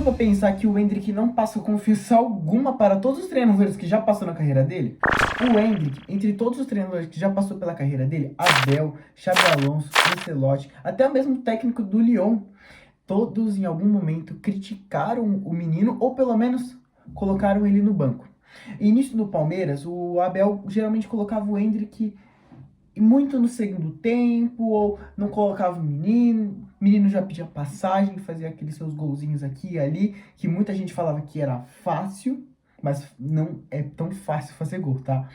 parou pra pensar que o Endrick não passa confiança alguma para todos os treinadores que já passou na carreira dele? O Endrick, entre todos os treinadores que já passou pela carreira dele, Abel, Xabi Alonso, Ancelotti, até mesmo o técnico do Lyon, todos em algum momento criticaram o menino ou pelo menos colocaram ele no banco. Início do Palmeiras, o Abel geralmente colocava o Endrick muito no segundo tempo, ou não colocava o menino já pedia passagem, fazia aqueles seus golzinhos aqui e ali, que muita gente falava que era fácil, mas não é tão fácil fazer gol, tá?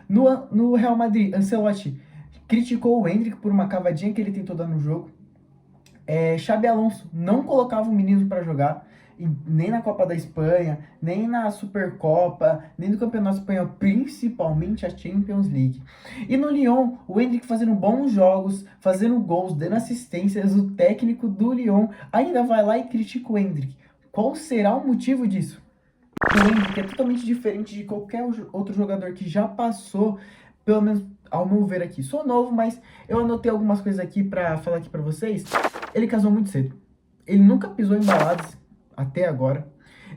No Real Madrid, Ancelotti criticou o Endrick por uma cavadinha que ele tentou dar no jogo. Xabi Alonso não colocava o menino para jogar, nem na Copa da Espanha, nem na Supercopa, nem no Campeonato Espanhol, principalmente a Champions League. E no Lyon, o Endrick fazendo bons jogos, fazendo gols, dando assistências, o técnico do Lyon ainda vai lá e critica o Endrick. Qual será o motivo disso? O Endrick é totalmente diferente de qualquer outro jogador que já passou, pelo menos ao meu ver aqui. Sou novo, mas eu anotei algumas coisas aqui para falar aqui para vocês. Ele casou muito cedo. Ele nunca pisou em baladas até agora.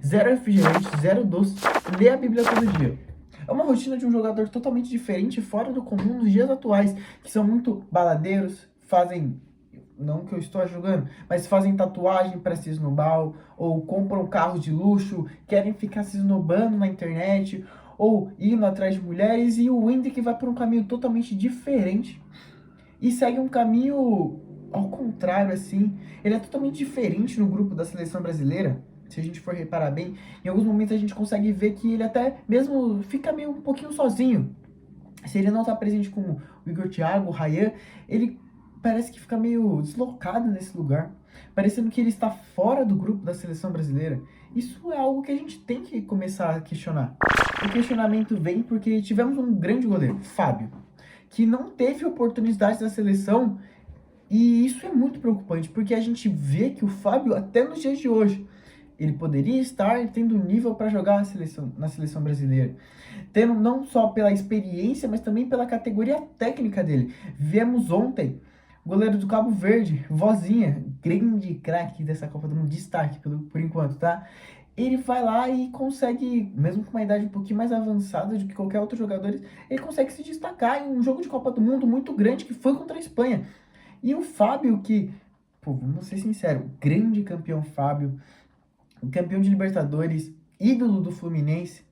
Zero refrigerante, zero doce. Lê a Bíblia todo dia. É uma rotina de um jogador totalmente diferente, fora do comum nos dias atuais, que são muito baladeiros, fazem, não que eu estou julgando, mas fazem tatuagem para se esnobar, ou compram carros de luxo, querem ficar se esnobando na internet, ou indo atrás de mulheres, e o Endrick vai por um caminho totalmente diferente e segue um caminho ao contrário, assim. Ele é totalmente diferente no grupo da seleção brasileira. Se a gente for reparar bem, em alguns momentos a gente consegue ver que ele até mesmo fica meio um pouquinho sozinho. Se ele não está presente com o Igor Thiago, o Ryan, ele parece que fica meio deslocado nesse lugar, parecendo que ele está fora do grupo da seleção brasileira. Isso é algo que a gente tem que começar a questionar. O questionamento vem porque tivemos um grande goleiro, Fábio, que não teve oportunidades na seleção, e isso é muito preocupante, porque a gente vê que o Fábio, até nos dias de hoje, ele poderia estar tendo nível para jogar na seleção brasileira. Tendo não só pela experiência, mas também pela categoria técnica dele. Vemos ontem o goleiro do Cabo Verde, Vozinha, grande craque dessa Copa do Mundo, destaque por enquanto, tá? Ele vai lá e consegue, mesmo com uma idade um pouquinho mais avançada do que qualquer outro jogador, ele consegue se destacar em um jogo de Copa do Mundo muito grande que foi contra a Espanha. E o Fábio, que, pô, vamos ser sinceros, grande campeão Fábio, campeão de Libertadores, ídolo do Fluminense,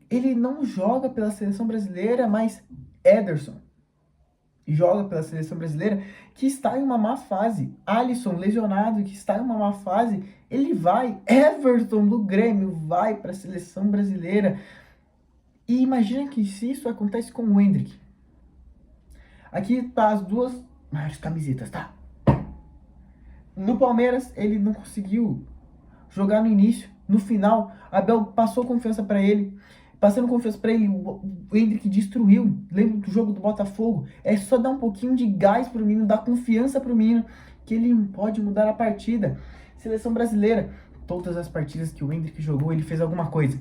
ele não joga pela seleção brasileira, mas Ederson joga pela seleção brasileira, que está em uma má fase. Alisson, lesionado, que está em uma má fase, ele vai. Everton, do Grêmio, vai para a seleção brasileira. E imagina que se isso acontece com o Endrick. Aqui tá as duas maiores camisetas, tá? No Palmeiras, ele não conseguiu jogar no início. No final, Abel passou confiança para ele. Passando confiança para ele, o Endrick destruiu. Lembra do jogo do Botafogo? É só dar um pouquinho de gás pro menino, dar confiança pro menino, que ele pode mudar a partida. Seleção brasileira, todas as partidas que o Endrick jogou, ele fez alguma coisa.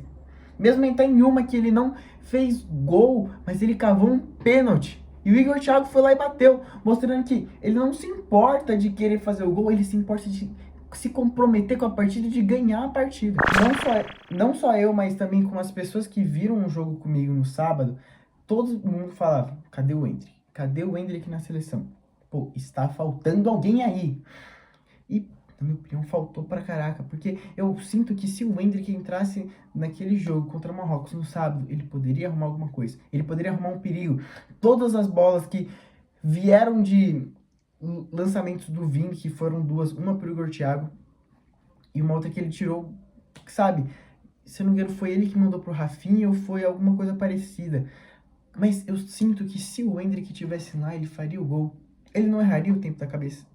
Mesmo em uma que ele não fez gol, mas ele cavou um pênalti. E o Igor Thiago foi lá e bateu, mostrando que ele não se importa de querer fazer o gol, ele se importa de se comprometer com a partida e de ganhar a partida. Não só eu, mas também com as pessoas que viram o jogo comigo no sábado, todo mundo falava, cadê o Endrick? Cadê o Endrick na seleção? Pô, está faltando alguém aí. E, na minha opinião, faltou pra caraca, porque eu sinto que se o Endrick entrasse naquele jogo contra o Marrocos no sábado, ele poderia arrumar alguma coisa. Ele poderia arrumar um perigo. Todas as bolas que vieram de lançamentos do Vini, que foram duas, uma pro Igor Thiago e uma outra que ele tirou, sabe? Se eu não me engano, foi ele que mandou pro Rafinha ou foi alguma coisa parecida. Mas eu sinto que se o Endrick tivesse lá, ele faria o gol. Ele não erraria o tempo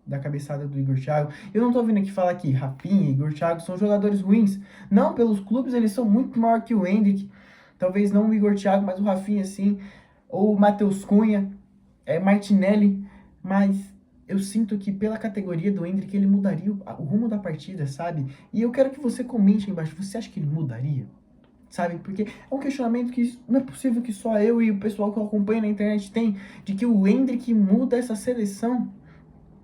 da cabeçada do Igor Thiago. Eu não tô vindo aqui falar que Rafinha e Igor Thiago são jogadores ruins. Não, pelos clubes eles são muito maior que o Endrick. Talvez não o Igor Thiago, mas o Rafinha sim. Ou o Matheus Cunha, Martinelli. Mas eu sinto que pela categoria do Endrick ele mudaria o rumo da partida, sabe? E eu quero que você comente aí embaixo. Você acha que ele mudaria? Sabe? Porque é um questionamento que não é possível que só eu e o pessoal que eu acompanho na internet tem, de que o Endrick muda essa seleção.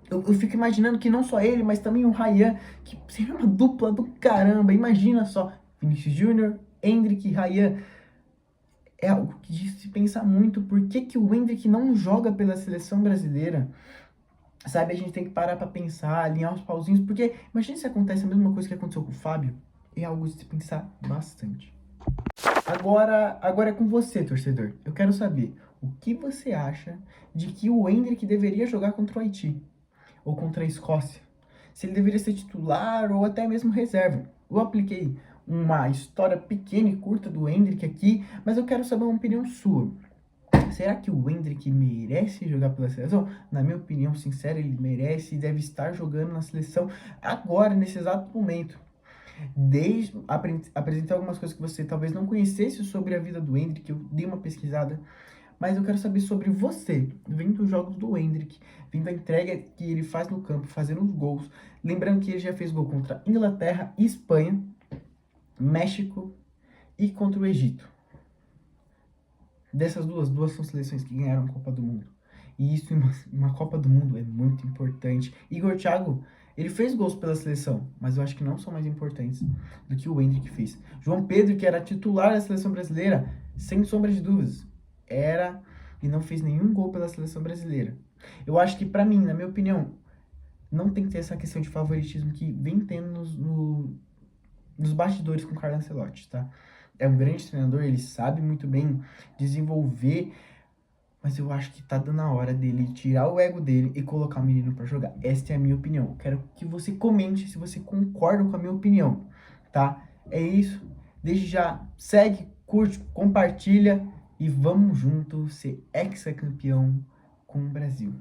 Eu fico imaginando que não só ele, mas também o Ryan, que seria uma dupla do caramba. Imagina só, Vinícius Júnior, Endrick e Ryan. É algo que de se pensar muito. Por que que o Endrick não joga pela seleção brasileira? Sabe, a gente tem que parar pra pensar, alinhar os pauzinhos, porque imagina se acontece a mesma coisa que aconteceu com o Fábio. É algo de se pensar bastante. Agora é com você, torcedor. Eu quero saber o que você acha de que o Endrick deveria jogar contra o Haiti ou contra a Escócia. Se ele deveria ser titular ou até mesmo reserva. Eu apliquei uma história pequena e curta do Endrick aqui, mas eu quero saber uma opinião sua. Será que o Endrick merece jogar pela seleção? Na minha opinião sincera, ele merece e deve estar jogando na seleção agora, nesse exato momento. Apresentei algumas coisas que você talvez não conhecesse sobre a vida do Endrick, eu dei uma pesquisada, mas eu quero saber sobre você, vendo os jogos do Endrick, vendo a entrega que ele faz no campo, fazendo os gols. Lembrando que ele já fez gol contra Inglaterra, Espanha, México e contra o Egito. Dessas duas são seleções que ganharam a Copa do Mundo. E isso em uma Copa do Mundo é muito importante. Igor Thiago, ele fez gols pela seleção, mas eu acho que não são mais importantes do que o Endrick fez. João Pedro, que era titular da seleção brasileira, sem sombra de dúvidas, era e não fez nenhum gol pela seleção brasileira. Eu acho que, pra mim, na minha opinião, não tem que ter essa questão de favoritismo que vem tendo nos bastidores com o Carlo Ancelotti, tá? É um grande treinador, ele sabe muito bem desenvolver, mas eu acho que tá dando a hora dele tirar o ego dele e colocar o menino pra jogar. Esta é a minha opinião. Eu quero que você comente se você concorda com a minha opinião, tá? É isso. Desde já, segue, curte, compartilha e vamos junto ser hexacampeão com o Brasil.